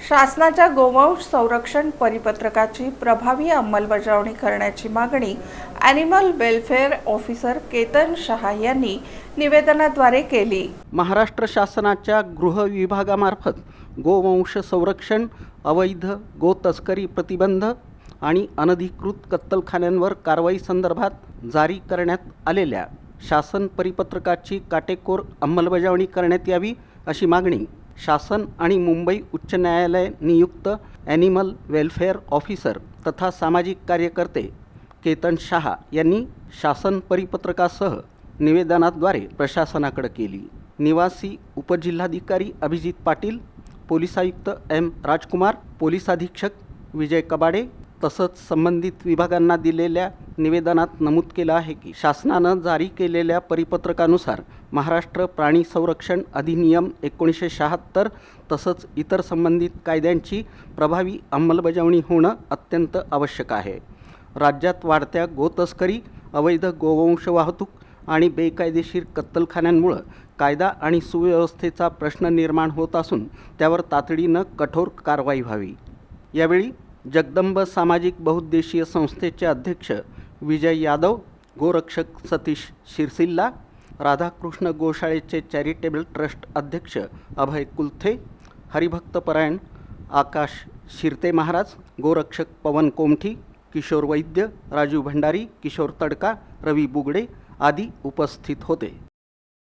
शासनाच्या गोवंश संरक्षण परिपत्रकाची प्रभावी अंमलबजावणी करण्याची मागणी animal welfare officer Ketan Shah यांनी निवेदनाद्वारे केली। महाराष्ट्र शासनाच्या गृह विभागामार्फत गोवंश संरक्षण, अवैध गो तस्करी प्रतिबंध आणि अनधिकृत कत्तलखान्यांवर कारवाई संदर्भात जारी करण्यात आलेल्या शासन परिपत्रकाची काटेकोर अंमलबजावणी करण्यात यावी अशी मागणी शासन आणि मुंबई उच्च न्यायालय नियुक्त ॲनिमल वेलफेअर ऑफिसर तथा सामाजिक कार्यकर्ते केतन शहा यांनी शासन परिपत्रकासह निवेदनाद्वारे प्रशासनाकडे केली। निवासी उपजिल्हाधिकारी अभिजित पाटील, पोलीस आयुक्त एम राजकुमार, पोलीस अधीक्षक विजय कबाडे तसंच संबंधित विभागांना दिलेल्या निवेदनात नमूद केलं आहे की शासनानं जारी केलेल्या परिपत्रकानुसार महाराष्ट्र प्राणी संरक्षण अधिनियम 1976 तसंच इतर संबंधित कायद्यांची प्रभावी अंमलबजावणी होणं अत्यंत आवश्यक आहे। राज्यात वाढत्या गोतस्करी, अवैध गोवंश वाहतूक आणि बेकायदेशीर कत्तलखान्यांमुळे कायदा आणि सुव्यवस्थेचा प्रश्न निर्माण होत असून त्यावर तातडीनं कठोर कारवाई व्हावी। यावेळी जगदंब सामाजिक बहुउद्देशीय संस्थेचे अध्यक्ष विजय यादव, गोरक्षक सतीश शिरसिल्ला, राधाकृष्ण गोशाळेचे चॅरिटेबल ट्रस्ट अध्यक्ष अभय कुलथे, हरिभक्तपरायण आकाश शिरते महाराज, गोरक्षक पवन कोमठी, किशोर वैद्य, राजू भंडारी, किशोर तडका, रवी बुगडे आदी उपस्थित होते।